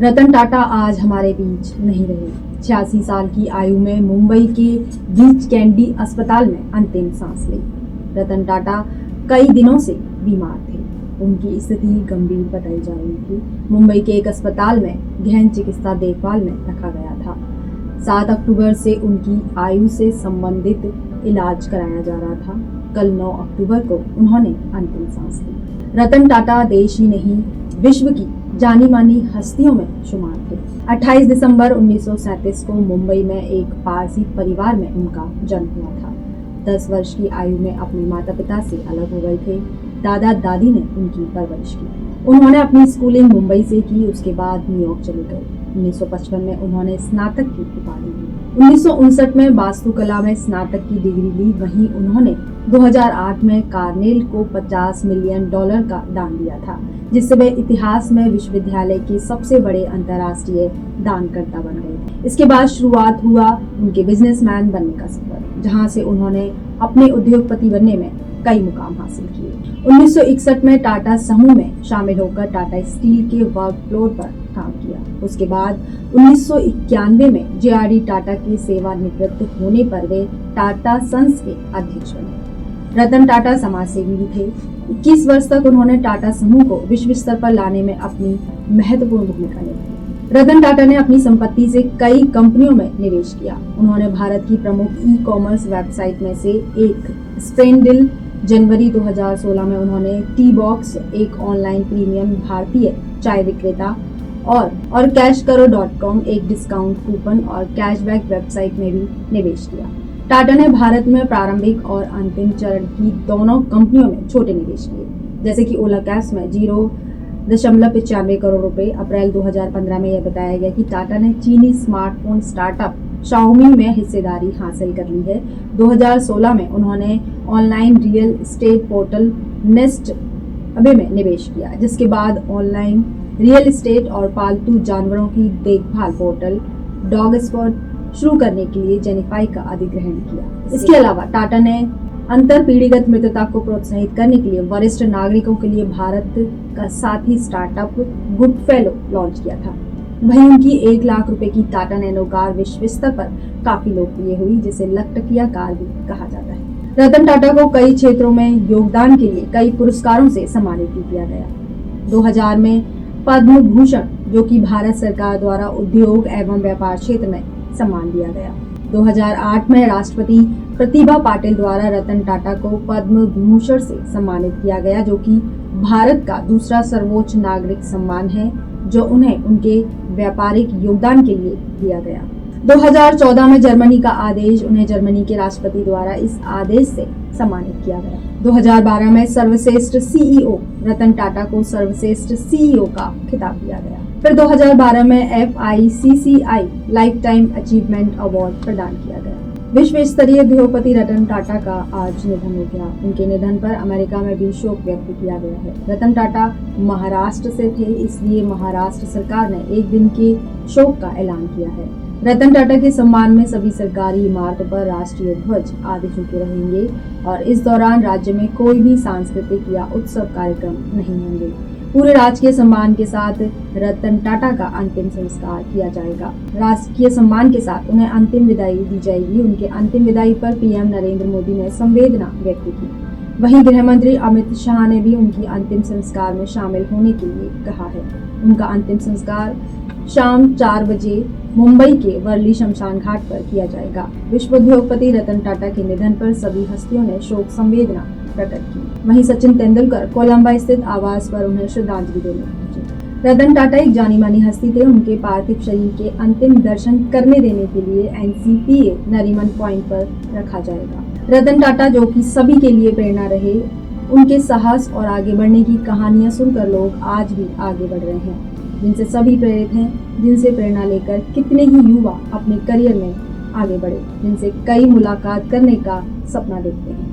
रतन टाटा आज हमारे बीच नहीं रहे। 86 साल की आयु में मुंबई के बीच कैंडी अस्पताल में अंतिम सांस ली। रतन टाटा कई दिनों से बीमार थे। उनकी स्थिति गंभीर बताई जा रही थी। मुंबई के एक अस्पताल में गहन चिकित्सा देखभाल में रखा गया था। 7 अक्टूबर से उनकी आयु से संबंधित इलाज कराया जा रहा था। कल 9 अक्टूबर को उन्होंने अंतिम सांस ली। रतन टाटा देश ही नहीं विश्व की जानी मानी हस्तियों में शुमार थे। 28 दिसंबर 1937 को मुंबई में एक पारसी परिवार में उनका जन्म हुआ था। 10 वर्ष की आयु में अपने माता पिता से अलग हो गए थे। दादा दादी ने उनकी परवरिश की। उन्होंने अपनी स्कूलिंग मुंबई से की। उसके बाद न्यूयॉर्क चले गए। 1955 में उन्होंने स्नातक की उपाधि ली। 1959 में वास्तुकला में स्नातक की डिग्री ली। वहीं उन्होंने 2008 में कार्नेल को $50 मिलियन का दान दिया था, जिससे वे इतिहास में विश्वविद्यालय के सबसे बड़े अंतर्राष्ट्रीय दानकर्ता बन गए। इसके बाद शुरुआत हुआ उनके बिजनेसमैन बनने का सफर, जहां से उन्होंने अपने उद्योगपति बनने में कई मुकाम हासिल किए। 1961 में टाटा समूह में शामिल होकर टाटा स्टील के वर्क फ्लोर पर काम किया। उसके बाद 1991 में जे.आर.डी. टाटा के सेवानिवृत्त होने पर वे टाटा सन्स के अध्यक्ष बने। रतन टाटा समाजसेवी भी थे। 21 वर्ष तक उन्होंने टाटा समूह को विश्व स्तर पर लाने में अपनी महत्वपूर्ण भूमिका निभाई। रतन टाटा ने अपनी संपत्ति से कई कंपनियों में निवेश किया। उन्होंने भारत की प्रमुख ई-कॉमर्स वेबसाइट में से एक स्पेंडिल, जनवरी 2016 में उन्होंने टी बॉक्स, एक ऑनलाइन प्रीमियम भारतीय चाय विक्रेता, और कैशकरो.com, एक डिस्काउंट कूपन और कैशबैक वेबसाइट में भी निवेश किया। टाटा ने भारत में प्रारंभिक और अंतिम चरण की दोनों कंपनियों में छोटे निवेश किए, जैसे कि ओला कैब्स में 0.95 करोड़ रुपए। अप्रैल 2015 में यह बताया गया कि टाटा ने चीनी स्मार्टफोन स्टार्टअप शाओमी में हिस्सेदारी हासिल कर ली है। 2016 में उन्होंने online real estate portal nest में निवेश किया, जिसके बाद ऑनलाइन रियल एस्टेट और पालतू जानवरों की देखभाल पोर्टल डॉग स्पॉट शुरू करने के लिए जेनिफाई का अधिग्रहण किया। इसके अलावा टाटा ने अंतर पीढ़ीगत मित्रता को प्रोत्साहित करने के लिए वरिष्ठ नागरिकों के लिए भारत का साथी स्टार्टअप गुड फेलो लॉन्च किया था। वहीं उनकी 1 लाख रुपए की टाटा नैनो कार विश्व स्तर पर काफी लोकप्रिय हुई, जिसे लखटकिया कार भी कहा जाता है। रतन टाटा को कई क्षेत्रों में योगदान के लिए कई पुरस्कारों से सम्मानित भी किया गया। 2000 में पद्म भूषण, जो कि भारत सरकार द्वारा उद्योग एवं व्यापार क्षेत्र में सम्मान दिया गया। 2008 में राष्ट्रपति प्रतिभा पाटिल द्वारा रतन टाटा को पद्म भूषण से सम्मानित किया गया, जो कि भारत का दूसरा सर्वोच्च नागरिक सम्मान है, जो उन्हें उनके व्यापारिक योगदान के लिए दिया गया। 2014 में जर्मनी का आदेश, उन्हें जर्मनी के राष्ट्रपति द्वारा इस आदेश से सम्मानित किया गया। 2012 में सर्वश्रेष्ठ सीईओ रतन टाटा को सर्वश्रेष्ठ सीईओ का खिताब दिया गया। फिर 2012 में FICCI life time achievement award प्रदान किया गया। विश्व स्तरीय उद्योगपति रतन टाटा का आज निधन हो गया। उनके निधन पर अमेरिका में भी शोक व्यक्त किया गया है। रतन टाटा महाराष्ट्र से थे, इसलिए महाराष्ट्र सरकार ने 1 दिन के शोक का ऐलान किया है। रतन टाटा के सम्मान में सभी सरकारी इमारतों पर राष्ट्रीय ध्वज आदि झुके रहेंगे और इस दौरान राज्य में कोई भी सांस्कृतिक या उत्सव कार्यक्रम नहीं होंगे। पूरे राजकीय सम्मान के साथ रतन टाटा का अंतिम संस्कार किया जाएगा। राजकीय सम्मान के साथ उन्हें अंतिम विदाई दी जाएगी। उनके अंतिम विदाई पर पीएम नरेंद्र मोदी ने संवेदना व्यक्त की। वहीं गृह मंत्री अमित शाह ने भी उनकी अंतिम संस्कार में शामिल होने के लिए कहा है। उनका अंतिम संस्कार शाम 4 बजे मुंबई के वर्ली शमशान घाट पर किया जाएगा। विश्व उद्योगपति रतन टाटा के निधन पर सभी हस्तियों ने शोक संवेदना प्रकट की। वहीं सचिन तेंदुलकर कोलंबा स्थित आवास पर उन्हें श्रद्धांजलि देने पहुंचे। रतन टाटा एक जानी मानी हस्ती थे। उनके पार्थिव शरीर के अंतिम दर्शन करने देने के लिए NCPA नरीमन पॉइंट पर रखा जाएगा। रतन टाटा, जो कि सभी के लिए प्रेरणा रहे, उनके साहस और आगे बढ़ने की कहानियां सुनकर लोग आज भी आगे बढ़ रहे हैं, जिनसे सभी प्रेरित हैं, जिनसे प्रेरणा लेकर कितने ही युवा अपने करियर में आगे बढ़े, जिनसे कई मुलाकात करने का सपना देखते हैं,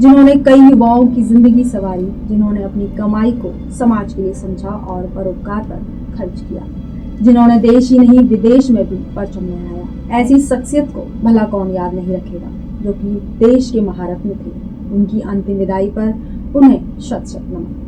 जिन्होंने कई युवाओं की जिंदगी संवारी, जिन्होंने अपनी कमाई को समाज के लिए समझा और परोपकार पर खर्च किया, जिन्होंने देश ही नहीं विदेश में भी परचम लहराया। ऐसी शख्सियत को भला कौन याद नहीं रखेगा, जो कि देश के महारत्न थे। उनकी अंतिम विदाई पर उन्हें शत शत नमन।